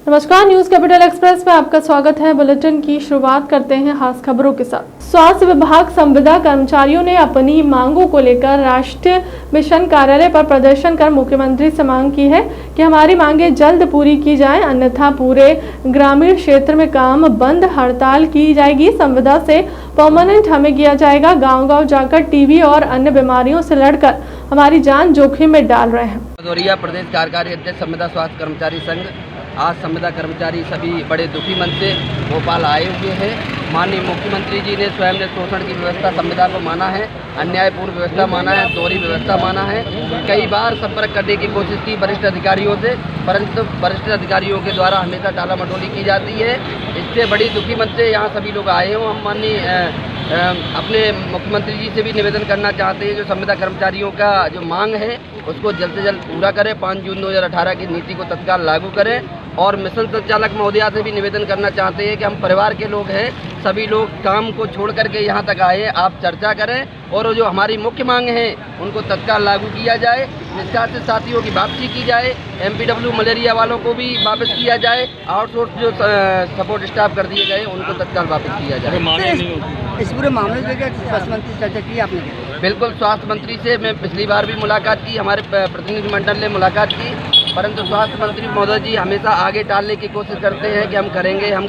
नमस्कार, news capital express में आपका स्वागत है। बुलेटिन की शुरुआत करते हैं खास खबरों के साथ। स्वास्थ्य विभाग संविदा कर्मचारियों ने अपनी मांगों को लेकर राष्ट्रीय मिशन कार्यालय पर प्रदर्शन कर मुख्यमंत्री से मांग की है कि हमारी मांगें जल्द पूरी की जाएं, अन्यथा पूरे ग्रामीण क्षेत्र में काम बंद हड़ताल की जाएगी। संविदा से परमानेंट हमें किया जाएगा। गांव-गांव जाकर टीबी और अन्य बीमारियों से लड़कर हमारी जान जोखिम में डाल रहे हैं। भदौरिया प्रदेश कार्यकारी अध्यक्ष संविदा स्वास्थ्य कर्मचारी संघ। आज संविदा कर्मचारी सभी बड़े दुखी मन से भोपाल आए हुए हैं। माननीय मुख्यमंत्री जी ने स्वयं ने शोषण की व्यवस्था संविदा को माना है, अन्यायपूर्ण व्यवस्था माना है, दोहरी व्यवस्था माना है। कई बार संपर्क करने की कोशिश की वरिष्ठ अधिकारियों से, परंतु वरिष्ठ अधिकारियों के द्वारा हमेशा टाला मटोली की जाती है। इससे बड़ी दुखी मन से यहाँ सभी लोग आए हों। हम माननीय अपने मुख्यमंत्री जी से भी निवेदन करना चाहते हैं, जो संविदा कर्मचारियों का जो मांग है उसको जल्द से जल्द पूरा करें। 5 जून 2018 की नीति को तत्काल लागू करें। और मिशन संचालक महोदया से भी निवेदन करना चाहते हैं कि हम परिवार के लोग हैं, सभी लोग काम को छोड़ करके यहाँ तक आए, आप चर्चा करें और जो हमारी मुख्य मांग है उनको तत्काल लागू किया जाए। निष्कासित साथियों की वापसी की जाए, MPW मलेरिया वालों को भी वापस किया जाए, आउटसोर्स जो सपोर्ट स्टाफ कर दिए गए उनको तत्काल वापस किया जाए। इस पूरे मामले में स्वास्थ्य मंत्री से चर्चा की आपने? बिल्कुल, स्वास्थ्य मंत्री से मैं पिछली बार भी मुलाकात की, हमारे प्रतिनिधिमंडल ने मुलाकात की, परंतु स्वास्थ्य मंत्री महोदय जी हमेशा आगे टालने की कोशिश करते हैं कि हम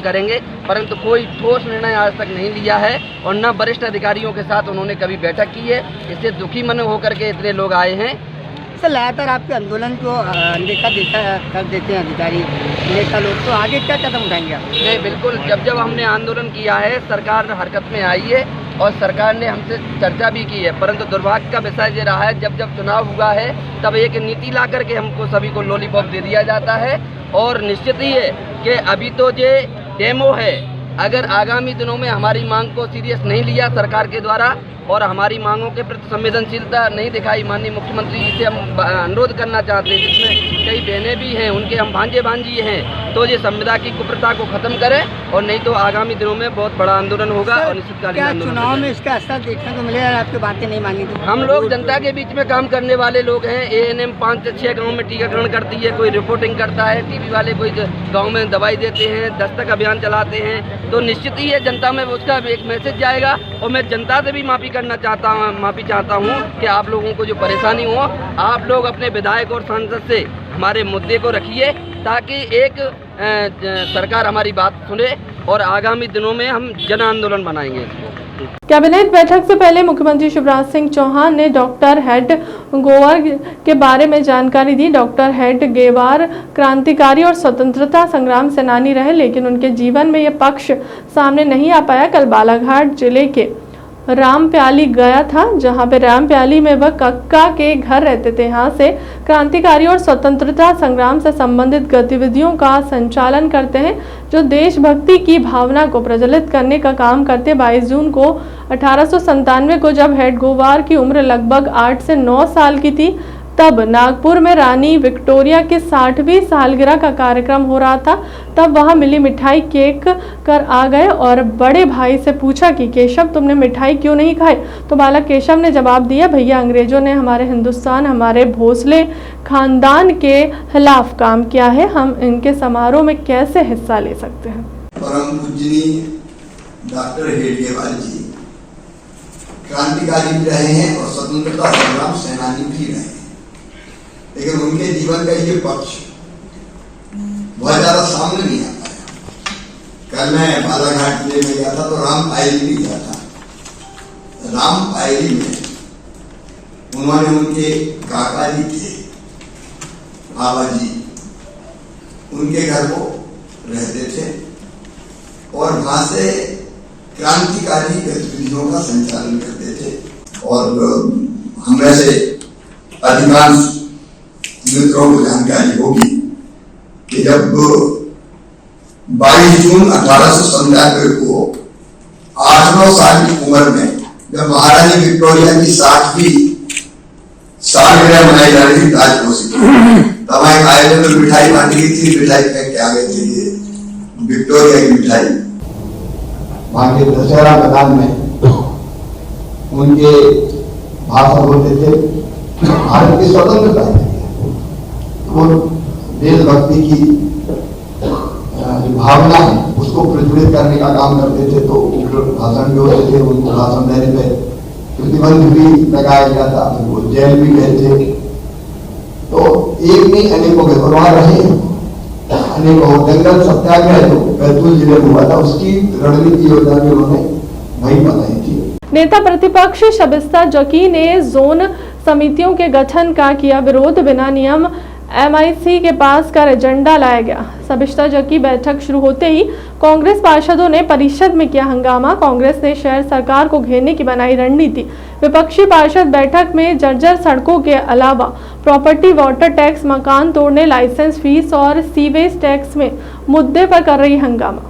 करेंगे, परंतु कोई ठोस निर्णय आज तक नहीं लिया है और न वरिष्ठ अधिकारियों के साथ उन्होंने कभी बैठक की है। इससे दुखी मन होकर के इतने लोग आए हैं। सर, लगातार आपके आंदोलन को अनदेखा कर देते हैं अधिकारी नेता लोग, तो आगे क्या कदम उठाएंगे आप? नहीं, बिल्कुल, जब हमने आंदोलन किया है सरकार हरकत में आई है और सरकार ने हमसे चर्चा भी की है, परंतु दुर्भाग्य का विषय ये रहा है जब चुनाव हुआ है तब एक नीति ला करके हमको सभी को लॉलीपॉप दे दिया जाता है। और निश्चित ही है कि अभी तो ये डेमो है। अगर आगामी दिनों में हमारी मांग को सीरियस नहीं लिया सरकार के द्वारा और हमारी मांगों के प्रति संवेदनशीलता नहीं दिखाई, माननीय मुख्यमंत्री जी से हम अनुरोध करना चाहते हैं, जिसमें कई बहनें भी हैं, उनके हम भांजे भांजी हैं, तो ये संविदा की कुप्रथा को खत्म करें और नहीं तो आगामी दिनों में बहुत बड़ा आंदोलन होगा। और निश्चितकालीन आंदोलन चुनाव में इसका असर देखने को मिलेगा? आपकी बातें नहीं मानी तो हम लोग जनता के बीच में काम करने वाले लोग हैं। ANM 5 से 6 गाँव में टीकाकरण करती है, कोई रिपोर्टिंग करता है, टीबी वाले कोई गाँव में दवाई देते हैं, दस्तक अभियान चलाते हैं, तो निश्चित ही है जनता में उसका एक मैसेज जाएगा। और मैं जनता से भी माफ़ी चाहता हूँ कि आप लोगों को जो परेशानी हो, आप लोग अपने विधायक और सांसद से हमारे मुद्दे को रखिए ताकि एक सरकार हमारी बात सुने और आगामी दिनों में हम जन आंदोलन बनाएंगे इसको। कैबिनेट बैठक से पहले मुख्यमंत्री शिवराज सिंह चौहान ने डॉक्टर हेडगेवार के बारे में जानकारी दी। डॉक्टर हेडगेवार क्रांतिकारी और स्वतंत्रता संग्राम सेनानी रहे, लेकिन उनके जीवन में यह पक्ष सामने नहीं आ पाया। कल बालाघाट जिले के रामप्याली गया था, जहां पे रामप्याली में वह कक्का के घर रहते थे। यहाँ से क्रांतिकारी और स्वतंत्रता संग्राम से संबंधित गतिविधियों का संचालन करते हैं, जो देशभक्ति की भावना को प्रज्वलित करने का काम करते। 22 जून को 1897 को जब हेडगेवार की उम्र लगभग 8 से 9 साल की थी, तब नागपुर में रानी विक्टोरिया की 60वीं सालगिरह का कार्यक्रम हो रहा था। तब वहां मिली मिठाई केक कर आ गए और बड़े भाई से पूछा कि केशव, तुमने मिठाई क्यों नहीं खाई? तो बालक केशव ने जवाब दिया, भैया, अंग्रेजों ने हमारे हिंदुस्तान, हमारे भोसले खानदान के खिलाफ काम किया है, हम इनके समारोह में कैसे हिस्सा ले सकते हैं। परम पूजनीय डॉक्टर हेडगेवार जी क्रांतिकारी भी रहे हैं और स्वतंत्रता संग्राम सेनानी भी रहे हैं, लेकिन उनके जीवन का ये पक्ष बहुत ज्यादा सामने नहीं आ पाया। कल मैं बालाघाट जिले में गया था तो रामपायली भी गया था। रामपायली में उन्होंने उनके काका जी थे, बाबा जी, उनके घर को रहते थे और वहां से क्रांतिकारी गतिविधियों का संचालन करते थे। और हमें से अधिकांश मित्रों को जानकारी होगी कि जब 22 जून 1897 को 8-9 साल की उम्र में जब महारानी विक्टोरिया की 60वीं सालगिरह मनाई जा रही थी ताजपोशी, तब एक आयोजन में मिठाई बांटी गई थी। मिठाई फेंक के आ गए थे ये विक्टोरिया की मिठाई। वहां के दशहरा मैदान में उनके भाषण होते थे, भारत की स्वतंत्रता और देशभक्ति की भावना है उसको प्रज्वलित करने का काम करते थे, तो उग्र भाषण भी होते थे, उनको भाषण देने पे प्रतिबंध भी लगाया गया था, फिर वो जेल भी गए थे। तो एक नहीं अनेकों के परिवार रहे, अनेकों जंगल सत्याग्रह जो बैतूल जिले में हुआ था उसकी रणनीति योजना भी उन्होंने वही बनाई थी। नेता प्रतिपक्ष शबिस्ता जकी ने जोन समितियों के गठन का किया विरोध, बिना नियम MIC के पास कर एजेंडा लाया गया। शबिस्ता जकी बैठक शुरू होते ही कांग्रेस पार्षदों ने परिषद में किया हंगामा। कांग्रेस ने शहर सरकार को घेरने की बनाई रणनीति। विपक्षी पार्षद बैठक में जर्जर सड़कों के अलावा प्रॉपर्टी, वाटर टैक्स, मकान तोड़ने, लाइसेंस फीस और सीवेज टैक्स में मुद्दे पर कर रही हंगामा।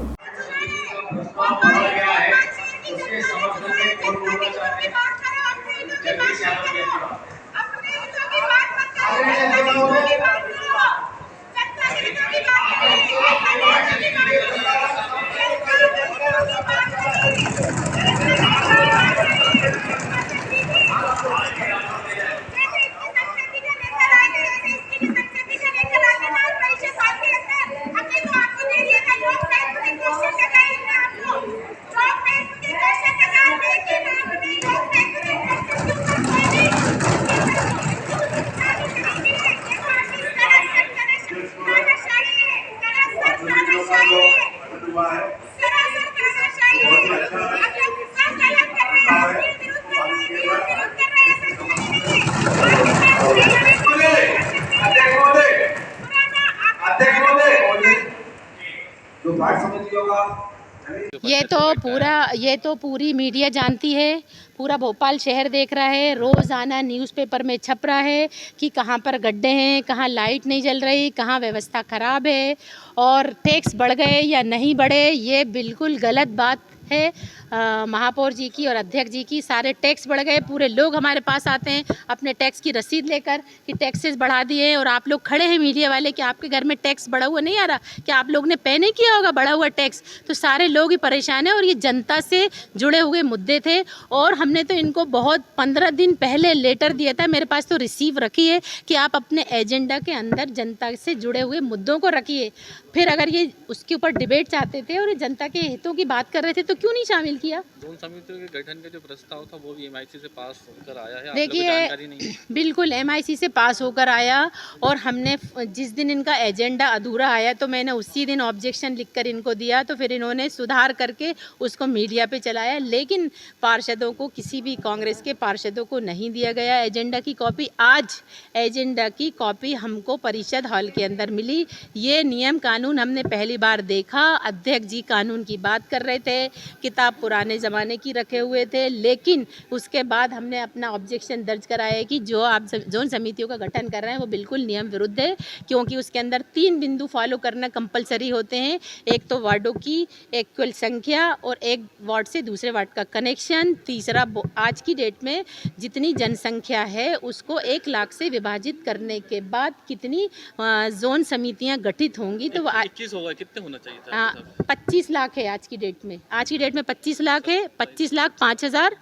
ये तो पूरी मीडिया जानती है, पूरा भोपाल शहर देख रहा है, रोज़ाना न्यूज़पेपर में छप रहा है कि कहाँ पर गड्ढे हैं, कहाँ लाइट नहीं जल रही, कहाँ व्यवस्था ख़राब है और टैक्स बढ़ गए या नहीं बढ़े। ये बिल्कुल गलत बात है महापौर जी की और अध्यक्ष जी की। सारे टैक्स बढ़ गए, पूरे लोग हमारे पास आते हैं अपने टैक्स की रसीद लेकर कि टैक्सेस बढ़ा दिए, और आप लोग खड़े हैं मीडिया वाले कि आपके घर में टैक्स बढ़ा हुआ नहीं आ रहा, कि आप लोग ने पे नहीं किया होगा बढ़ा हुआ टैक्स। तो सारे लोग ही परेशान हैं और ये जनता से जुड़े हुए मुद्दे थे। और हमने तो इनको बहुत 15 दिन पहले लेटर दिया था, मेरे पास तो रिसीव रखी है, कि आप अपने एजेंडा के अंदर जनता से जुड़े हुए मुद्दों को रखिए। फिर अगर ये उसके ऊपर डिबेट चाहते थे और जनता के हितों की बात कर रहे थे तो क्यों नहीं शामिल किया। जोन समितियों के गठन का जो प्रस्ताव था वो भी MIC से पास होकर आया है, देखिए बिल्कुल MIC से पास होकर आया, और हमने जिस दिन इनका एजेंडा अधूरा आया तो मैंने उसी दिन ऑब्जेक्शन लिखकर इनको दिया, तो फिर इन्होंने सुधार करके उसको मीडिया पे चलाया। लेकिन पार्षदों को, किसी भी कांग्रेस के पार्षदों को नहीं दिया गया एजेंडा की कॉपी। आज एजेंडा की कॉपी हमको परिषद हॉल के अंदर मिली। ये नियम कानून हमने पहली बार देखा। अध्यक्ष जी कानून की बात कर रहे थे, किताब पुराने ज़माने की रखे हुए थे, लेकिन उसके बाद हमने अपना ऑब्जेक्शन दर्ज कराया है कि जो आप जोन समितियों का गठन कर रहे हैं वो बिल्कुल नियम विरुद्ध है, क्योंकि उसके अंदर 3 बिंदु फॉलो करना कंपलसरी होते हैं। एक तो वार्डों की एक कुल संख्या, और एक वार्ड से दूसरे वार्ड का कनेक्शन, तीसरा आज की डेट में जितनी जनसंख्या है उसको 1 लाख से विभाजित करने के बाद कितनी जोन समितियाँ गठित होंगी। तो 21 होगा, कितने होना चाहिए था? 25 लाख है आज की डेट में। आज की डेट में 25 लाख है, 25 लाख 5,000,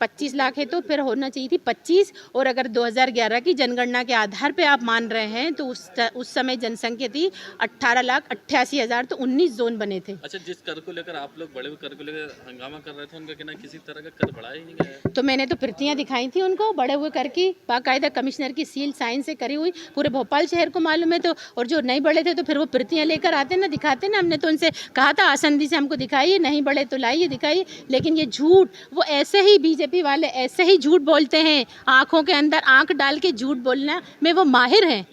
25 लाख है तो फिर होना चाहिए थी 25। और अगर 2011 की जनगणना के आधार पे आप मान रहे हैं तो उस समय जनसंख्या थी 18,88,000, तो 19 जोन बने थे। अच्छा, जिस कर को लेकर आप लोग बड़े कर को लेकर हंगामा कर रहे थे, उनका कहना किसी तरह का कर बढ़ाया ही नहीं गया। तो मैंने तो प्रतियां दिखाई थी उनको बड़े हुए कर की, बाकायदा कमिश्नर की सील साइन से करी हुई, पूरे भोपाल शहर को मालूम है। तो और जो नहीं बढ़े थे तो फिर वो प्रतियां लेकर आते ना, दिखाते ना। हमने तो उनसे कहा था आसंदी से हमको दिखाइए, नहीं बढ़े तो लाइए दिखाइए, लेकिन ये झूठ, वो ऐसे ही बीजेपी वाले ऐसे ही झूठ बोलते हैं, आंखों के अंदर आंख डाल के झूठ बोलना में वो माहिर हैं।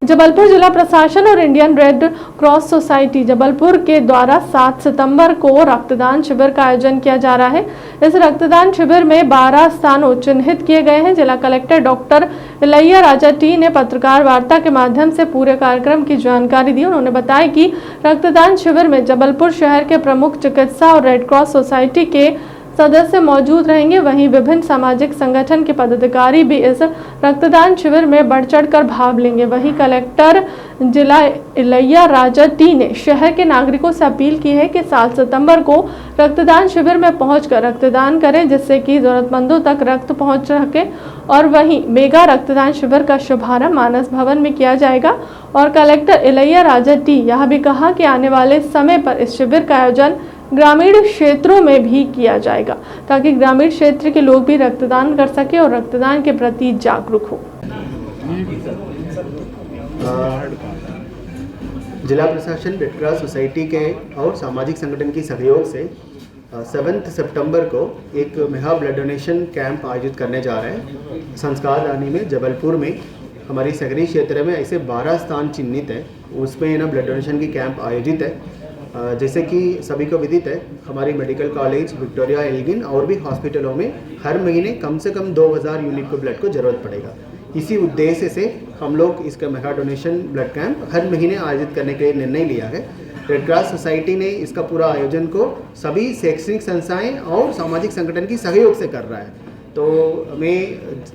जबलपुर जिला प्रशासन और Indian red cross society Jabalpur के द्वारा 7 सितंबर को रक्तदान शिविर का आयोजन किया जा रहा है। इस रक्तदान शिविर में 12 स्थानों चिन्हित किए गए हैं। जिला collector doctor Ilaiya Raja T ने पत्रकार वार्ता के माध्यम से पूरे कार्यक्रम की जानकारी दी। उन्होंने बताया कि रक्तदान शिविर में जबलपुर शहर के प्रमुख चिकित्सा और रेड क्रॉस सोसाइटी के सदस्य मौजूद रहेंगे। वहीं विभिन्न सामाजिक संगठन के पदाधिकारी भी इस रक्तदान शिविर में बढ़ चढ़कर भाग लेंगे। वहीं कलेक्टर जिला इलैया राजा टी ने शहर के नागरिकों से अपील की है कि 7 सितंबर को रक्तदान शिविर में पहुंचकर रक्तदान करें, जिससे कि जरूरतमंदों तक रक्त पहुंच सके। और वहीं मेगा रक्तदान शिविर का शुभारंभ मानस भवन में किया जाएगा। और कलेक्टर इलैया राजा टी यह भी कहा कि आने वाले समय पर इस शिविर का आयोजन ग्रामीण क्षेत्रों में भी किया जाएगा, ताकि ग्रामीण क्षेत्र के लोग भी रक्तदान कर सके और रक्तदान के प्रति जागरूक हो। जिला प्रशासन रेड क्रॉस सोसाइटी के और सामाजिक संगठन की सहयोग से 7 सितंबर को एक मेगा ब्लड डोनेशन कैंप आयोजित करने जा रहे हैं। संस्कार रानी में जबलपुर में हमारी शहरी क्षेत्र में ऐसे 12 स्थान चिन्हित है, उसमें ना ब्लड डोनेशन की कैंप आयोजित है। जैसे कि सभी को विदित है, हमारी मेडिकल कॉलेज विक्टोरिया एल्गिन और भी हॉस्पिटलों में हर महीने कम से कम 2000 यूनिट को ब्लड को ज़रूरत पड़ेगा। इसी उद्देश्य से हम लोग इसका मेगा डोनेशन ब्लड कैंप हर महीने आयोजित करने के लिए निर्णय लिया है। रेड क्रॉस सोसाइटी ने इसका पूरा आयोजन को सभी शैक्षणिक संस्थाएं और सामाजिक संगठन की सहयोग से कर रहा है। तो मैं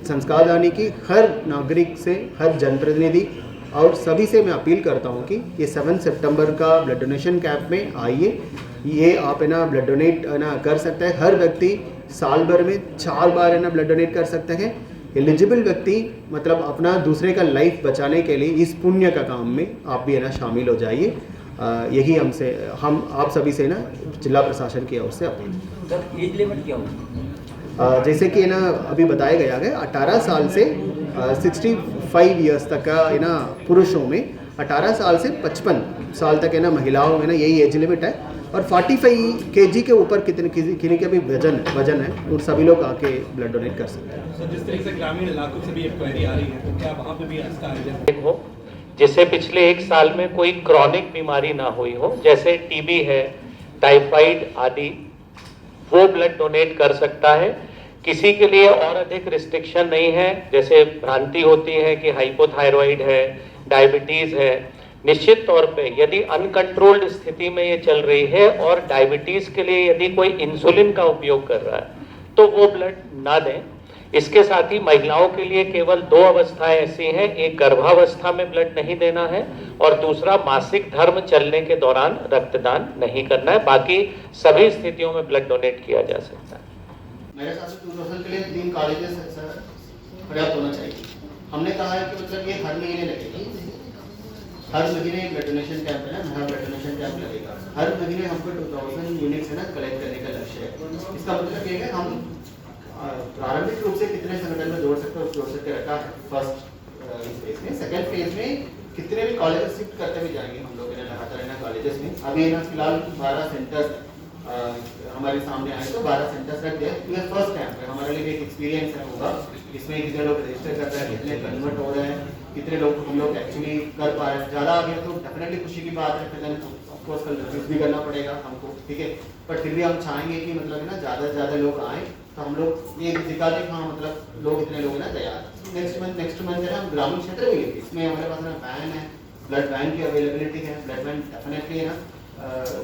संस्कार दानी की हर नागरिक से, हर जनप्रतिनिधि और सभी से मैं अपील करता हूं कि ये 7 सितंबर का ब्लड डोनेशन कैंप में आइए। ये आप है ना ब्लड डोनेट ना कर सकते हैं। हर व्यक्ति साल भर में 4 बार है ना ब्लड डोनेट कर सकते हैं। एलिजिबल व्यक्ति मतलब अपना दूसरे का लाइफ बचाने के लिए इस पुण्य का काम में आप भी है ना शामिल हो जाइए। यही हम आप सभी से ना जिला प्रशासन की ओर से अपील। सर एज लिमिट क्या होगी? जैसे कि ना अभी बताया गया है 18 साल से 65 ईयर्स तक का है ना पुरुषों में, 18 साल से 55 साल तक है ना महिलाओं में ना यही एज लिमिट है। और 45 kg के ऊपर किसी का भी वजन है, उन सभी लोग आके ब्लड डोनेट कर सकते हैं। सर जिस तरीके से ग्रामीण इलाकों से भी एक क्वेरी आ रही है, तो क्या वहाँ पे भी इसका आयोजन हो जिससे पिछले 1 साल में कोई क्रॉनिक बीमारी ना हुई हो, जैसे टीबी है, टाइफाइड आदि, वो ब्लड डोनेट कर सकता है। किसी के लिए और अधिक रिस्ट्रिक्शन नहीं है, जैसे भ्रांति होती है कि हाइपोथायरॉइड है, डायबिटीज है। निश्चित तौर पे यदि अनकंट्रोल्ड स्थिति में ये चल रही है और डायबिटीज के लिए यदि कोई इंसुलिन का उपयोग कर रहा है तो वो ब्लड ना दें। इसके साथ ही महिलाओं के लिए केवल 2 अवस्थाएं ऐसी हैं, एक गर्भावस्था में ब्लड नहीं देना है और दूसरा मासिक धर्म चलने के दौरान रक्तदान नहीं करना है। बाकी सभी स्थितियों में ब्लड डोनेट किया जा सकता है। मेरे हिसाब से 2000 के लिए 3 कॉलेजेस पर्याप्त होना चाहिए। हमने कहा है कि मतलब ये हर महीने लगेगा, हर महीने ब्लड डोनेशन कैंप है ना, मेगा ब्लड डोनेशन कैंप लगेगा। हर महीने हमको 2000 यूनिट्स है ना कलेक्ट करने का लक्ष्य है। इसका मतलब ये है हम प्रारंभिक रूप से कितने संगठन में जोड़ सकते हैं, जोड़ सकते रखा है फर्स्ट फेज में। सेकेंड फेज में कितने भी कॉलेजेस शिफ्ट करते हुए जाएंगे हम लोग लगातार ना कॉलेजेस में। अभी ना फिलहाल 12 सेंटर्स हमारे सामने आए, तो 12 सेंटर्स रख दिया। ये फर्स्ट कैंप है, हमारे लिए एक एक्सपीरियंस है होगा। इसमें कितने लोग रजिस्टर कर रहे हैं, कितने कन्वर्ट हो रहे हैं, कितने लोग हम लोग एक्चुअली कर पा रहे हैं। ज़्यादा आ गया तो डेफिनेटली खुशी की बात है, फिर ऑफकोर्स कल रिव्यूज भी करना पड़ेगा हमको, ठीक है। बट फिर भी हम चाहेंगे कि मतलब ना ज़्यादा से ज़्यादा लोग आएँ, तो हम लोग ये दिखा दें हाँ मतलब लोग इतने लोग ना तैयार। नेक्स्ट मंथ है ना हम ग्रामीण क्षेत्र में, इसमें हमारे पास ना वैन है, ब्लड वैन की अवेलेबिलिटी है। ब्लड वैन डेफिनेटली है ना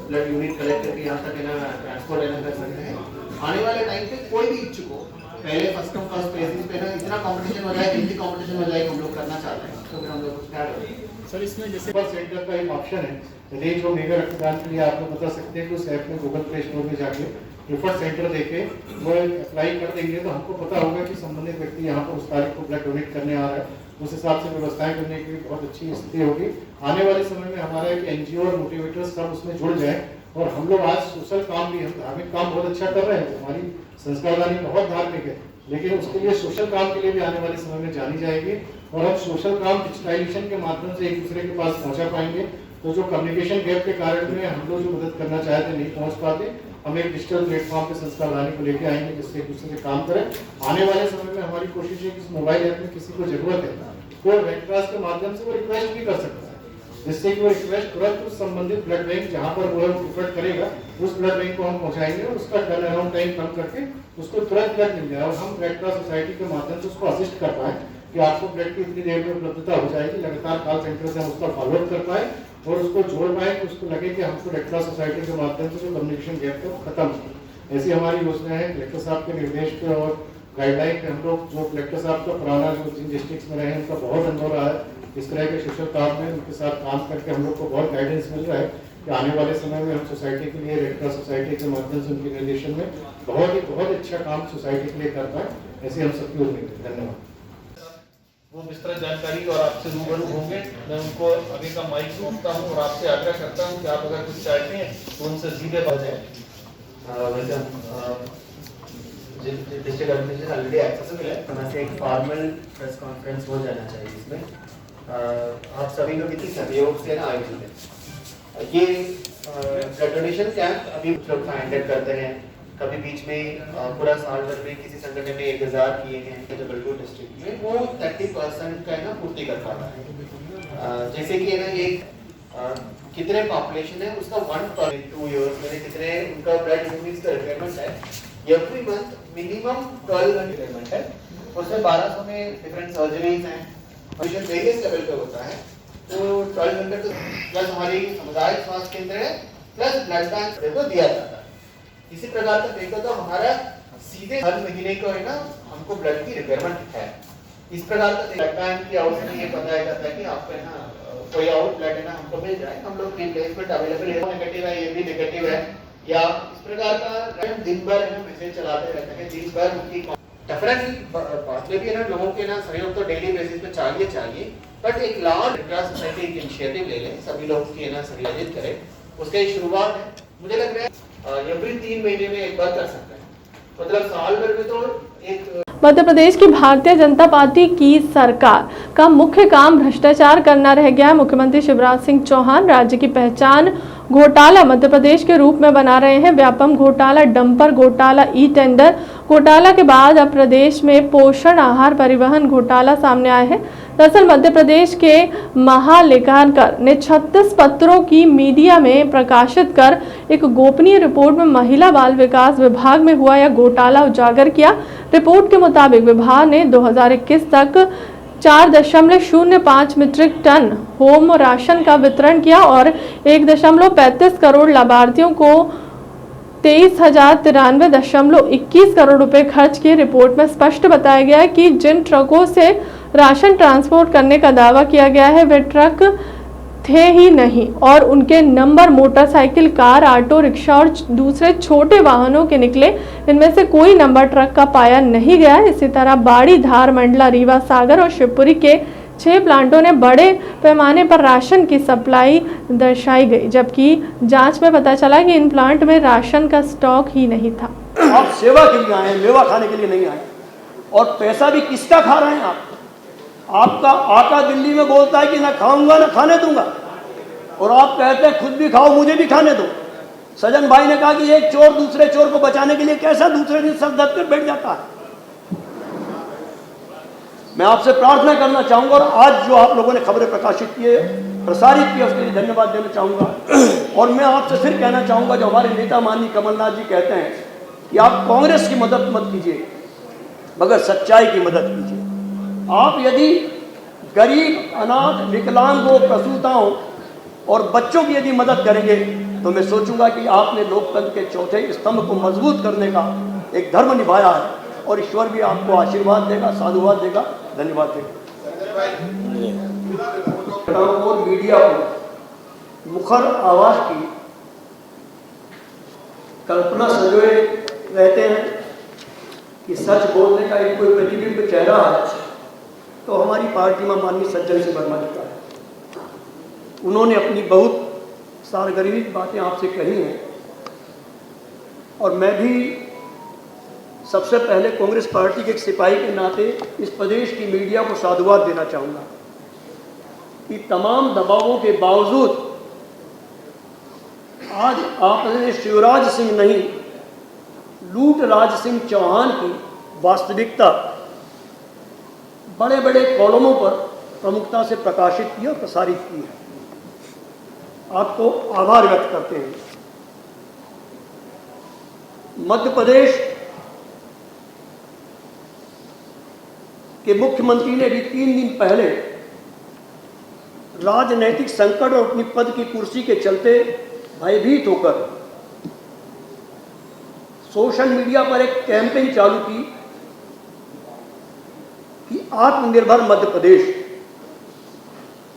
ब्लड यूनिट कलेक्ट करके यहाँ तक है ना ट्रांसपोर्ट है ना कर सकते हैं। आने वाले टाइम पे कोई भी इच्छुक हो, पहले फर्स्ट कम फर्स्ट बेसिस पे ना इतना कंपटीशन हो जाए, हिंदी कंपटीशन हो जाए, हम लोग करना चाहते हैं, तो फिर हम लोग स्टार्ट हो। सर इसमें जैसे पर सेंटर का एक ऑप्शन है, यदि जो मेगा रक्तदान के लिए आप लोग बता सकते हैं कि उस ऐप में गूगल प्ले स्टोर में जाके प्रिफर्ड सेंटर देके वो अप्लाई कर देंगे, तो हमको पता होगा कि संबंधित व्यक्ति यहाँ पर उस तारीख को ब्लड डोनेट करने आ रहा है। उस हिसाब से व्यवस्थाएं करने की बहुत अच्छी स्थिति होगी। आने वाले समय में हमारा एक एनजीओ और मोटिवेटर्स सब उसमें जुड़ जाए। और हम लोग आज सोशल काम भी, हम धार्मिक काम बहुत अच्छा कर रहे हैं, हमारी संस्कारदानी बहुत धार्मिक है, लेकिन उसके लिए सोशल काम के लिए भी आने वाले समय में जानी जाएगी। और हम सोशल काम डिजिटाइजेशन के माध्यम से एक दूसरे के पास पहुंचा पाएंगे। तो जो कम्युनिकेशन गैप के कारण में हम लोग जो मदद करना चाहते नहीं पहुंच पाते, हम एक डिजिटल प्लेटफॉर्म पे संस्कारदानी को लेके आएंगे जिससे एक दूसरे से काम करें। आने वाले समय में हमारी कोशिश है कि इस मोबाइल ऐप में किसी को जरूरत है तो रेड क्रॉस के माध्यम से वो रिक्वेस्ट भी कर सकता है, जिससे कि वो रिक्वेस्ट तुरंत उस संबंधित ब्लड बैंक जहाँ पर वो प्रिफर करेगा उस ब्लड बैंक को हम पहुँचाएंगे और उसका टर्न अराउंड टाइम कम करके उसको तुरंत ब्लड मिल जाए। और हम रेड क्रॉस सोसाइटी के माध्यम से उसको असिस्ट कर पाए कि आपको ब्लड की इतनी देर में उपलब्धता हो जाएगी। लगातार कॉल सेंटर से हम उसका फॉलोअप कर पाए और उसको जोड़ पाए कि उसको लगे कि हमको रेड क्रॉस सोसाइटी के माध्यम से जो कम्युनिकेशन गैप है वो खत्म हो। ऐसी हमारी योजना है। कलेक्टर साहब के निर्देश पे और गाइडलाइन पे हम लोग, जो कलेक्टर साहब का पुराना जो जिन डिस्ट्रिक्ट्स में रहे हैं उनका बहुत अनुभव रहा है इस तरह के सोशल काम में, उनके साथ काम करके हम लोग को बहुत गाइडेंस मिल रहा है कि आने वाले समय में हम सोसाइटी के लिए रेड क्रॉस सोसाइटी के माध्यम से उनके निर्देशन में बहुत अच्छा काम सोसाइटी के लिए कर पाए, ऐसी हम सबकी उम्मीद है। धन्यवाद। वो विस्तृत जानकारी और आपसे रूबरू होंगे। मैं उनको आगे का माइक सौंपता हूँ और आपसे आग्रह करता हूँ कि आप अगर कुछ चाहते हैं तो उनसे सीधे बात है। डिस्ट्रिक्ट एडमिनिस्ट्रेशन ऑलरेडी एक्सेसिबल है, हमें से एक फॉर्मल प्रेस कॉन्फ्रेंस हो जाना चाहिए इसमें। आप सभी को किसी सहयोग से ना आयोजित है ये ब्लड डोनेशन कैंप। अभी लोग फाइंड करते हैं, कभी बीच में पूरा साल भर में किसी संगठन ने 1000 किए हैं जबलपुर डिस्ट्रिक्ट में, वो 30% का है ना पूर्ति कर पाता है। जैसे कि है ना एक कितने पॉपुलेशन है उसका 1/2 इयर्स में कितने उनका ब्लड डोनेशन का रिक्वायरमेंट है। एवरी मंथ मिनिमम 12 रिक्वायरमेंट है, उसमें 1200 में डिफरेंट सर्जरीज हैं, ऑपरेशन वेरियस लेवल पे होता है। तो 1200 प्लस हमारी सामुदायिक स्वास्थ्य केंद्र है प्लस ब्लड बैंक को दिया जाता है। इसी प्रकार का देखो तो हमारा सीधे हर महीने को है ना हमको ब्लड की रिक्वायरमेंट है। इस प्रकार का ब्लड बैंक की आवश्यकता ये बताया जाता है कि आपको है ना कोई और ब्लड है ना हमको मिल जाए, हम लोग रिप्लेसमेंट अवेलेबल है, नेगेटिव है ये भी नेगेटिव है, या इस प्रकार का दिन भर है ना मैसेज चलाते रहते हैं। दिन भर उनकी डेफिनेटली बात में भी है ना लोगों के ना सहयोग तो डेली बेसिस पे चाहिए, बट एक लार्ज रेड सोसाइटी एक इनिशिएटिव ले लें, सभी लोग की है ना संयोजित करें, उसका ये शुरुआत है। मुझे लग रहा है एवरी 3 महीने में एक बार कर सकते हैं, मतलब साल भर में तो एक। मध्य प्रदेश की भारतीय जनता पार्टी की सरकार का मुख्य काम भ्रष्टाचार करना रह गया है। मुख्यमंत्री शिवराज सिंह चौहान राज्य की पहचान घोटाला मध्य प्रदेश के रूप में बना रहे हैं। व्यापम घोटाला, डंपर घोटाला, ई टेंडर घोटाला के बाद अब प्रदेश में पोषण आहार परिवहन घोटाला सामने आया है। दरअसल मध्य प्रदेश के महालेखाकार ने 36 पत्रों की मीडिया में प्रकाशित कर एक गोपनीय रिपोर्ट में महिला बाल विकास विभाग में हुआ यह घोटाला उजागर किया। रिपोर्ट के मुताबिक विभाग ने 2021 तक 4.05 मीट्रिक टन होम राशन का वितरण किया और 1.35 करोड़ लाभार्थियों को 23,093.21 करोड़ रुपए खर्च किए। रिपोर्ट में स्पष्ट बताया गया है कि जिन ट्रकों से राशन ट्रांसपोर्ट करने का दावा किया गया है वे ट्रक थे ही नहीं और उनके number motorcycle, car, auto rickshaw और दूसरे छोटे वाहनों के निकले। इनमें से कोई नंबर ट्रक का पाया नहीं गया। इसी तरह बाड़ी, धार, मंडला, रीवा, सागर और शिवपुरी के 6 प्लांटों ने बड़े पैमाने पर राशन की सप्लाई दर्शाई गई, जबकि जांच में पता चला कि इन प्लांट में राशन का स्टॉक ही नहीं था। आप सेवा के लिए आए हैं, मेवा खाने के लिए नहीं आए। और पैसा भी किसका खा रहे हैं आप? आपका आका दिल्ली में बोलता है कि ना खाऊंगा ना खाने दूंगा, और आप कहते हैं खुद भी खाओ मुझे भी खाने दो। सजन भाई ने कहा कि एक चोर दूसरे चोर को बचाने के लिए कैसा दूसरे दिन सर दब कर बैठ जाता है। मैं आपसे प्रार्थना करना चाहूंगा, और आज जो आप लोगों ने खबरें प्रकाशित की है, प्रसारित की, उसके लिए धन्यवाद देना चाहूंगा। और मैं आपसे फिर कहना चाहूंगा, जो हमारे नेता माननीय कमलनाथ जी कहते हैं कि आप कांग्रेस की मदद मत कीजिए मगर सच्चाई की मदद कीजिए। आप यदि गरीब, अनाथ, विकलांगों, प्रसूताओं और बच्चों की यदि मदद करेंगे तो मैं सोचूंगा कि आपने लोकतंत्र के चौथे स्तंभ को मजबूत करने का एक धर्म निभाया है, और ईश्वर भी आपको आशीर्वाद देगा, साधुवाद देगा, धन्यवाद देगा। और मीडिया को मुखर आवाज की कल्पना संजोए रहते हैं कि सच बोलने का एक कोई प्रतिबिंब चेहरा है तो हमारी पार्टी में माननीय सज्जन सिंह वर्मा जी का है। उन्होंने अपनी बहुत सारगर्भित बातें आपसे कही हैं, और मैं भी सबसे पहले कांग्रेस पार्टी के एक सिपाही के नाते इस प्रदेश की मीडिया को साधुवाद देना चाहूँगा कि तमाम दबावों के बावजूद आज आपने शिवराज सिंह नहीं, लूट राज सिंह चौहान की वास्तविकता बड़े बड़े कॉलमों पर प्रमुखता से प्रकाशित की और प्रसारित की है। आपको आभार व्यक्त करते हैं। मध्य प्रदेश के मुख्यमंत्री ने भी 3 दिन पहले राजनैतिक संकट और अपनी पद की कुर्सी के चलते भयभीत होकर सोशल मीडिया पर एक कैंपेन चालू की कि आत्मनिर्भर मध्य प्रदेश।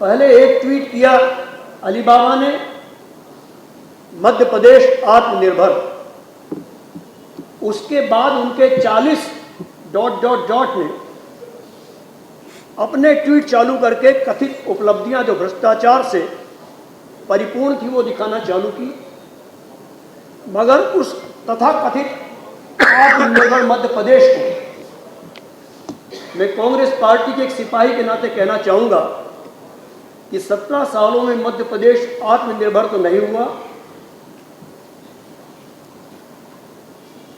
पहले एक ट्वीट किया अली बाबा ने, मध्य प्रदेश आत्मनिर्भर। उसके बाद उनके 40 ... ने अपने ट्वीट चालू करके कथित उपलब्धियां जो भ्रष्टाचार से परिपूर्ण थी वो दिखाना चालू की। मगर उस तथाकथित आत्मनिर्भर मध्य प्रदेश को मैं कांग्रेस पार्टी के एक सिपाही के नाते कहना चाहूंगा कि 17 सालों में मध्य प्रदेश आत्मनिर्भर तो नहीं हुआ।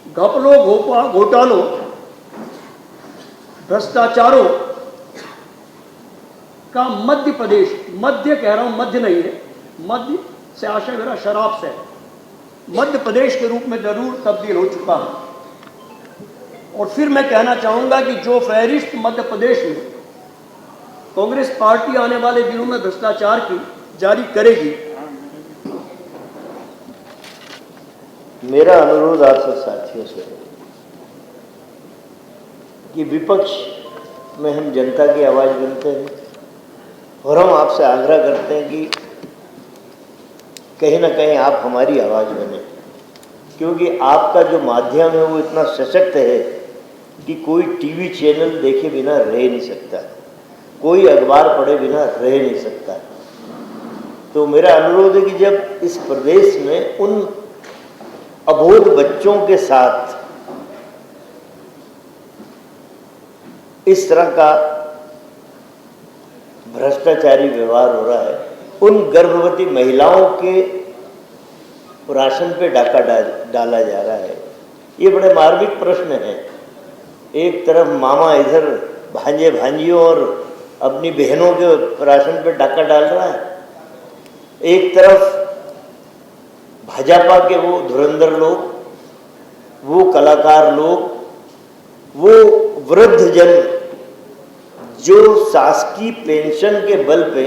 घपलों, घोटालों, भ्रष्टाचारों का मध्य प्रदेश, मध्य कह रहा हूं, मध्य नहीं है, मध्य से आशय मेरा शराब से, मध्य प्रदेश के रूप में जरूर तब्दील हो चुका है। और फिर मैं कहना चाहूंगा कि जो फहरिस्त मध्य प्रदेश में कांग्रेस पार्टी आने वाले दिनों में भ्रष्टाचार की जारी करेगी। मेरा अनुरोध आप सब साथियों से कि विपक्ष में हम जनता की आवाज़ बनते हैं और हम आपसे आग्रह करते हैं कि कहीं ना कहीं आप हमारी आवाज़ बने, क्योंकि आपका जो माध्यम है वो इतना सशक्त है कि कोई टीवी चैनल देखे बिना रह नहीं सकता, कोई अखबार पढ़े बिना रह नहीं सकता। तो मेरा अनुरोध है कि जब इस प्रदेश में उन अबोध बच्चों के साथ इस तरह का भ्रष्टाचारी व्यवहार हो रहा है, उन गर्भवती महिलाओं के राशन पे डाका डाला जा रहा है, ये बड़े मार्मिक प्रश्न हैं। एक तरफ मामा इधर भांजे भांजियों और अपनी बहनों के राशन पे डाका डाल रहा है, एक तरफ भाजपा के वो धुरंधर लोग, वो कलाकार लोग, वो वृद्ध जन जो शासकीय पेंशन के बल पे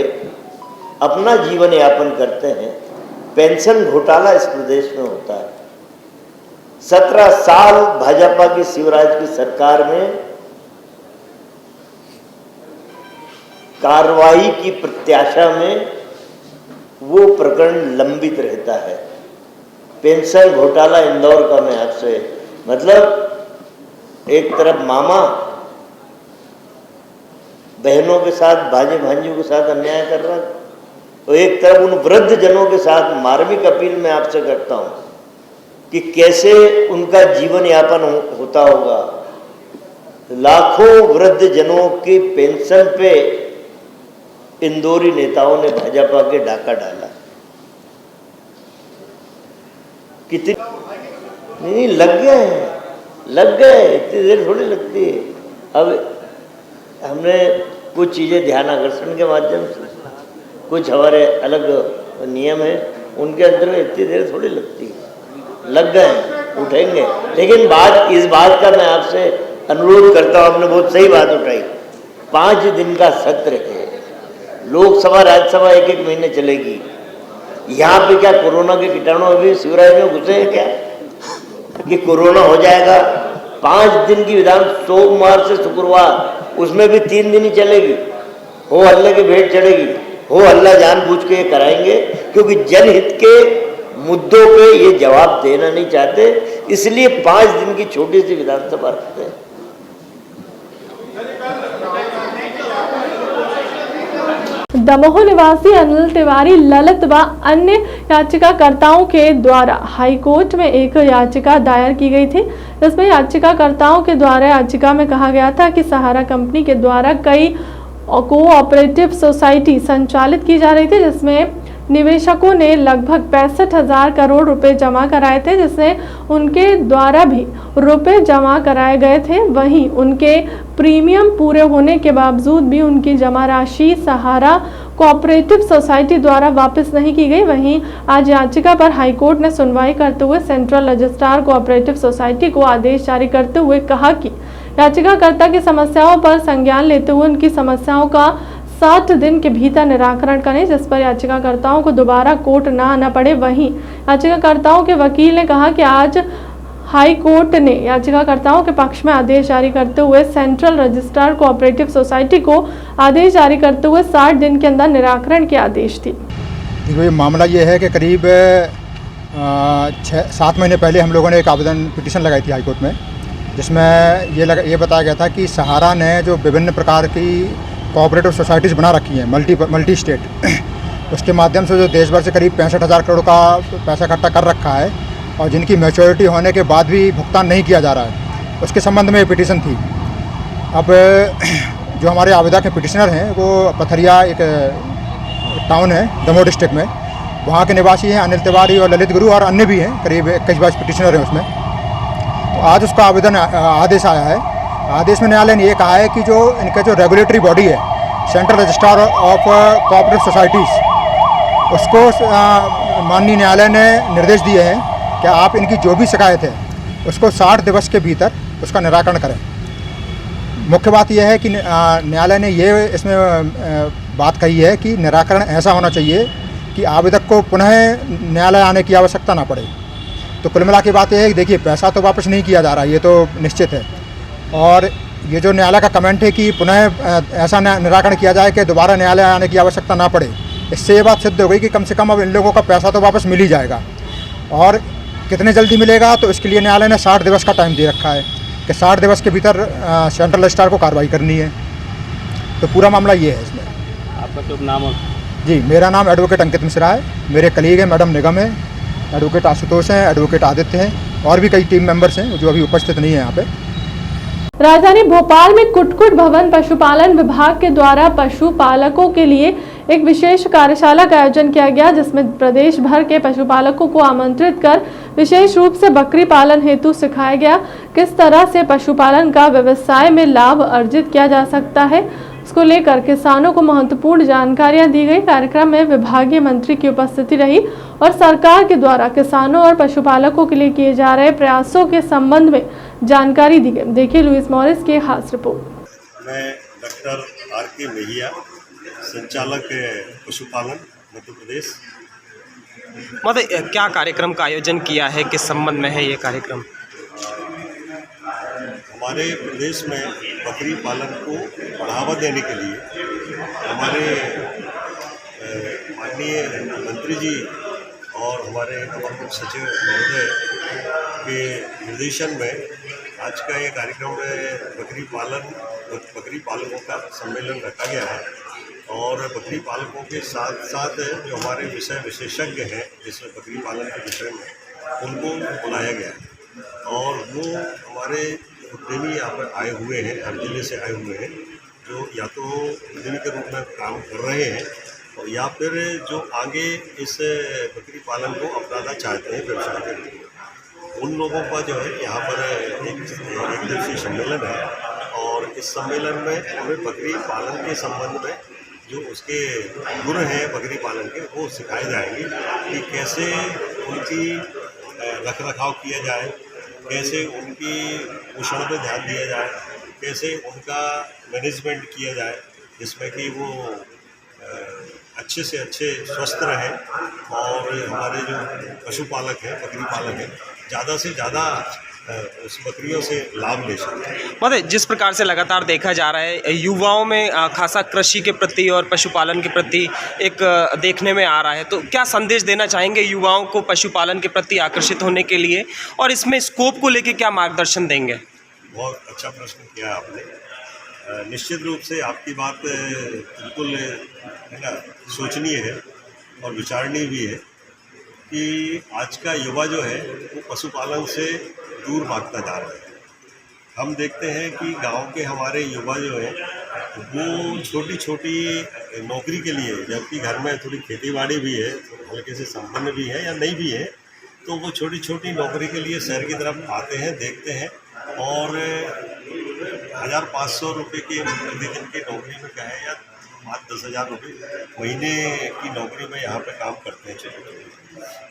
अपना जीवन यापन करते हैं। पेंशन घोटाला इस प्रदेश में होता है। 17 साल भाजपा की शिवराज की सरकार में कार्रवाई की प्रत्याशा में वो प्रकरण लंबित रहता है। पेंशन घोटाला इंदौर का मैं आपसे, मतलब एक तरफ मामा बहनों के साथ, भांजे भांजियों के साथ अन्याय कर रहा है, तो एक तरफ उन वृद्ध जनों के साथ मार्मिक अपील मैं आपसे करता हूं कि कैसे उनका जीवन यापन होता होगा। लाखों वृद्ध जनों की पेंशन पे इंदौरी नेताओं ने भाजपा के डाका डाला। कितनी नहीं लग गए, इतनी देर थोड़ी लगती है। अब हमने कुछ चीज़ें ध्यान आकर्षण के माध्यम से, कुछ हमारे अलग नियम हैं, उनके अंदर में इतनी देर थोड़ी लगती है। लग गए, उठेंगे। लेकिन इस बात का मैं आपसे अनुरोध करता हूँ, आपने बहुत सही बात उठाई। 5 दिन का सत्र है, लोकसभा राज्यसभा 1-1 महीने चलेगी। यहाँ पे क्या कोरोना के कीटाणु अभी शिवराज में घुसे हैं क्या कि कोरोना हो जाएगा? 5 दिन की विधान, सोमवार से शुक्रवार, उसमें भी 3 दिन ही चलेगी। हो हल्ला की भेंट चढ़ेगी, हो हल्ला जानबूझ के ये कराएंगे क्योंकि जनहित के मुद्दों पे ये जवाब देना नहीं चाहते, इसलिए 5 दिन की छोटी सी विधानसभा रखते हैं। दमोह निवासी अनिल तिवारी ललित व अन्य याचिकाकर्ताओं के द्वारा हाईकोर्ट में एक याचिका दायर की गई थी। इसमें याचिकाकर्ताओं के द्वारा याचिका में कहा गया था कि सहारा कंपनी के द्वारा कई कोऑपरेटिव सोसाइटी संचालित की जा रही थी, जिसमें निवेशकों ने लगभग 65,000 करोड़ रुपए जमा कराए थे, जिसमें उनके द्वारा भी रुपए जमा कराए गए थे। वहीं उनके प्रीमियम पूरे होने के बावजूद भी उनकी जमा राशि सहारा कोऑपरेटिव सोसाइटी द्वारा वापस नहीं की गई। वहीं आज याचिका पर हाईकोर्ट ने सुनवाई करते हुए सेंट्रल रजिस्ट्रार कोऑपरेटिव सोसाइटी को आदेश जारी करते हुए कहा कि याचिकाकर्ता की समस्याओं पर संज्ञान लेते हुए उनकी समस्याओं का 60 दिन के भीतर निराकरण करें, जिस पर याचिकाकर्ताओं को दोबारा कोर्ट न आना पड़े। वहीं याचिकाकर्ताओं के वकील ने कहा कि आज हाई कोर्ट ने याचिकाकर्ताओं के पक्ष में आदेश जारी करते हुए सेंट्रल रजिस्ट्रार कोऑपरेटिव सोसाइटी को आदेश जारी करते हुए 60 दिन के अंदर निराकरण के आदेश दिए। ये मामला ये है कि करीब 6-7 महीने पहले हम लोगों ने एक आवेदन पिटीशन लगाई थी हाईकोर्ट में, जिसमें ये बताया गया था कि सहारा ने जो विभिन्न प्रकार की कोऑपरेटिव सोसाइटीज़ बना रखी हैं मल्टी स्टेट, उसके माध्यम से जो देश भर से करीब 65,000 करोड़ का पैसा इकट्ठा कर रखा है और जिनकी मैच्योरिटी होने के बाद भी भुगतान नहीं किया जा रहा है, उसके संबंध में ये पिटीशन थी। अब जो हमारे आवेदक हैं, पिटिशनर हैं, वो पथरिया एक टाउन है दमोह डिस्ट्रिक्ट में, वहाँ के निवासी हैं अनिल तिवारी और ललित गुरु और अन्य भी हैं, करीब 21-22 पिटिशनर हैं उसमें। तो आज उसका आदेश आया है। आदेश में न्यायालय ने ये कहा है कि जो इनका जो रेगुलेटरी बॉडी है central registrar of cooperative societies, उसको माननीय न्यायालय ने निर्देश दिए हैं कि आप इनकी जो भी शिकायत है उसको 60 दिवस के भीतर उसका निराकरण करें। मुख्य बात यह है कि न्यायालय ने ये इसमें बात कही है कि निराकरण ऐसा होना चाहिए कि आवेदक को पुनः न्यायालय आने की आवश्यकता ना पड़े। तो कुल मिला के बात यह है कि देखिए, पैसा तो वापस नहीं किया जा रहा, ये तो निश्चित है, और ये जो न्यायालय का कमेंट है कि पुनः ऐसा निराकरण किया जाए कि दोबारा न्यायालय आने की आवश्यकता ना पड़े, इससे ये बात सिद्ध हो गई कि कम से कम अब इन लोगों का पैसा तो वापस मिल ही जाएगा। और कितने जल्दी मिलेगा, तो इसके लिए न्यायालय ने 60 दिवस का टाइम दे रखा है कि 60 दिवस के भीतर सेंट्रल रजिस्ट्रार को कार्रवाई करनी है। तो पूरा मामला ये है इसमें। आपका शुभ नाम? जी, मेरा नाम एडवोकेट अंकित मिश्रा है, मेरे कलीग हैं मैडम निगम है, एडवोकेट आशुतोष हैं, एडवोकेट आदित्य हैं, और भी कई टीम मेंबर्स हैं जो अभी उपस्थित नहीं है यहाँ पे। राजधानी भोपाल में कुटकुट भवन पशुपालन विभाग के द्वारा पशुपालकों के लिए एक विशेष कार्यशाला का आयोजन किया गया, जिसमें प्रदेश भर के पशुपालकों को आमंत्रित कर विशेष रूप से बकरी पालन हेतु सिखाया गया किस तरह से पशुपालन का व्यवसाय में लाभ अर्जित किया जा सकता है। इसको लेकर किसानों को महत्वपूर्ण जानकारियां दी गई। कार्यक्रम में विभागीय मंत्री की उपस्थिति रही और सरकार के द्वारा किसानों और पशुपालकों के लिए किए जा रहे प्रयासों के संबंध में जानकारी दी गई। देखिए लुइस मॉरिस की खास रिपोर्ट। मैं डॉक्टर R.K. मेहिया, संचालक पशुपालन मध्य प्रदेश। मतलब क्या कार्यक्रम का आयोजन किया है, किस संबंध में है ये कार्यक्रम? हमारे प्रदेश में बकरी पालन को बढ़ावा देने के लिए हमारे माननीय मंत्री जी और हमारे अपर मुख्य सचिव महोदय के निर्देशन में आज का ये कार्यक्रम बकरी पालकों का सम्मेलन रखा गया है। और बकरी पालकों के साथ साथ जो हमारे विषय विशेषज्ञ हैं इस बकरी पालन के विषय में, उनको बुलाया गया है। और वो हमारे उद्यमी यहाँ पर आए हुए हैं, हर जिले से आए हुए हैं, जो या तो उद्यमी के रूप में काम कर रहे हैं और या फिर जो आगे इस बकरी पालन को अपनाना चाहते हैं व्यवसाय के रूप में, उन लोगों का जो है यहाँ पर एक दिवसीय सम्मेलन है। और इस सम्मेलन में हमें बकरी पालन के संबंध में जो उसके गुण हैं बकरी पालन के, वो सिखाए जाएंगे कि कैसे उनकी रख रखाव किया जाए, कैसे उनकी पोषण पर ध्यान दिया जाए, कैसे उनका मैनेजमेंट किया जाए जिसमें कि वो अच्छे से अच्छे स्वस्थ रहें और हमारे जो पशुपालक हैं, बकरी पालक हैं, ज़्यादा से ज़्यादा उस बकरियों से लाभ ले सकें। मतलब जिस प्रकार से लगातार देखा जा रहा है युवाओं में खासा कृषि के प्रति और पशुपालन के प्रति एक देखने में आ रहा है, तो क्या संदेश देना चाहेंगे युवाओं को पशुपालन के प्रति आकर्षित होने के लिए, और इसमें स्कोप को लेकर क्या मार्गदर्शन देंगे? बहुत अच्छा प्रश्न किया आपने। निश्चित रूप से आपकी बात बिल्कुल है ना, सोचनीय है और विचारणीय भी है कि आज का युवा जो है वो पशुपालन से दूर भागता जा रहा है। हम देखते हैं कि गांव के हमारे युवा जो है वो छोटी छोटी नौकरी के लिए, जबकि घर में थोड़ी खेतीबाड़ी भी है, हल्के से संपन्न भी है या नहीं भी है, तो वो छोटी छोटी नौकरी के लिए शहर की तरफ आते हैं, देखते हैं और 1500 रुपये के प्रतिदिन की नौकरी में कहें या 5-10 हज़ार रुपये महीने की नौकरी में यहाँ पे काम करते हैं छोटे।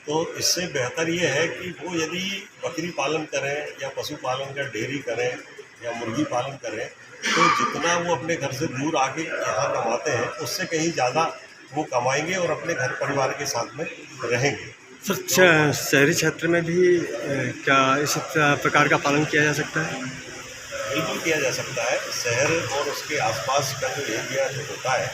तो इससे बेहतर ये है कि वो यदि बकरी पालन करें या पशुपालन का डेयरी करें या मुर्गी पालन करें, तो जितना वो अपने घर से दूर आके यहाँ कमाते हैं उससे कहीं ज़्यादा वो कमाएंगे और अपने घर परिवार के साथ में रहेंगे। सर शहरी क्षेत्र में भी क्या इस प्रकार का पालन किया जा सकता है? बिल्कुल किया जा सकता है। शहर और उसके आसपास का जो एरिया जो होता है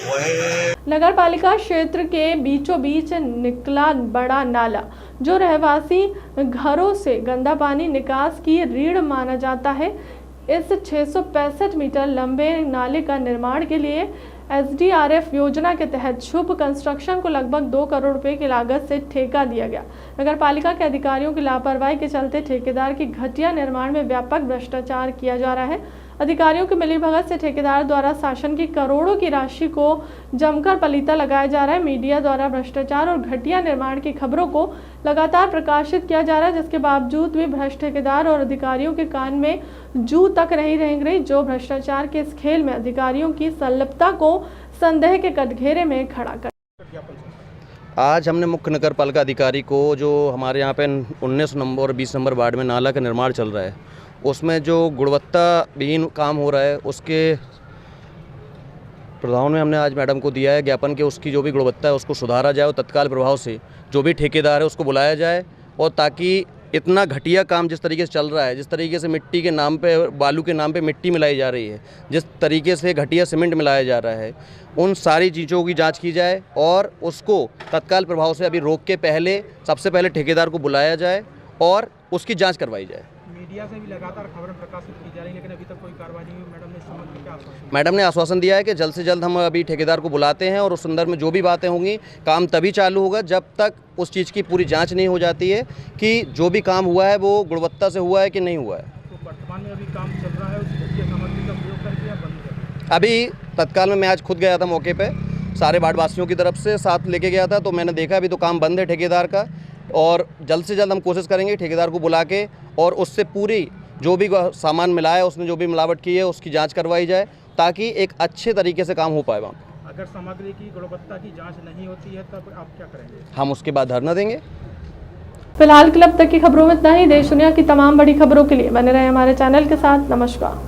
वह नगर पालिका क्षेत्र के बीचों बीच निकला बड़ा नाला जो रहवासी घरों से गंदा पानी निकास की रीढ़ माना जाता है। इस 665 मीटर लंबे नाले का निर्माण के लिए SDRF योजना के तहत शुभ कंस्ट्रक्शन को लगभग 2 करोड़ रुपए की लागत से ठेका दिया गया। नगर पालिका के अधिकारियों की लापरवाही के चलते ठेकेदार की घटिया निर्माण में व्यापक भ्रष्टाचार किया जा रहा है। अधिकारियों की मिलीभगत से ठेकेदार द्वारा शासन की करोड़ों की राशि को जमकर पलीता लगाया जा रहा है। मीडिया द्वारा भ्रष्टाचार और घटिया निर्माण की खबरों को लगातार प्रकाशित किया जा रहा है, जिसके बावजूद भी भ्रष्ट ठेकेदार और अधिकारियों के कान में जू तक नहीं रेंग रही, जो भ्रष्टाचार के इस खेल में अधिकारियों की संलिप्तता को संदेह के कटघरे में खड़ा कर। आज हमने मुख्य नगर पालिका अधिकारी को जो हमारे यहाँ पे 19 नंबर और 20 नंबर वार्ड में नाला का निर्माण चल रहा है, उसमें जो गुणवत्ता विहीन काम हो रहा है, उसके प्रधान में हमने आज मैडम को दिया है ज्ञापन कि उसकी जो भी गुणवत्ता है उसको सुधारा जाए और तत्काल प्रभाव से जो भी ठेकेदार है उसको बुलाया जाए, और ताकि इतना घटिया काम जिस तरीके से चल रहा है, जिस तरीके से मिट्टी के नाम पे, बालू के नाम पे मिट्टी मिलाई जा रही है, जिस तरीके से घटिया सीमेंट मिलाया जा रहा है, उन सारी चीज़ों की जांच की जाए और उसको तत्काल प्रभाव से अभी रोक के पहले सबसे पहले ठेकेदार को बुलाया जाए और उसकी जांच करवाई जाए। मीडिया से भी लगातार खबरें प्रकाशित की जा रही है, लेकिन अभी तक कोई कार्रवाई नहीं हुई। मैडम ने इस संबंध में क्या आश्वासन? मैडम ने आश्वासन दिया है कि जल्द से जल्द हम अभी ठेकेदार को बुलाते हैं और उस संदर्भ में जो भी बातें होंगी, काम तभी चालू होगा जब तक उस चीज़ की पूरी जांच नहीं हो जाती है कि जो भी काम हुआ है वो गुणवत्ता से हुआ है कि नहीं हुआ है। तो वर्तमान में अभी काम चल रहा है, उस घटिया सामग्री का प्रयोग करके या बंद कर? अभी तत्काल में मैं आज खुद गया था मौके पे, सारे वार्डवासियों की तरफ से साथ लेके गया था, तो मैंने देखा अभी तो काम बंद है ठेकेदार का, और जल्द से जल्द हम कोशिश करेंगे ठेकेदार को बुला के और उससे पूरी जो भी सामान मिला है, उसने जो भी मिलावट की है उसकी जांच करवाई जाए, ताकि एक अच्छे तरीके से काम हो पाए वहाँ पे। अगर सामग्री की गुणवत्ता की जांच नहीं होती है तब आप क्या करेंगे? हम उसके बाद धरना देंगे। फिलहाल क्लब तक की खबरों में इतना ही। देश दुनिया की तमाम बड़ी खबरों के लिए बने रहे हमारे चैनल के साथ। नमस्कार।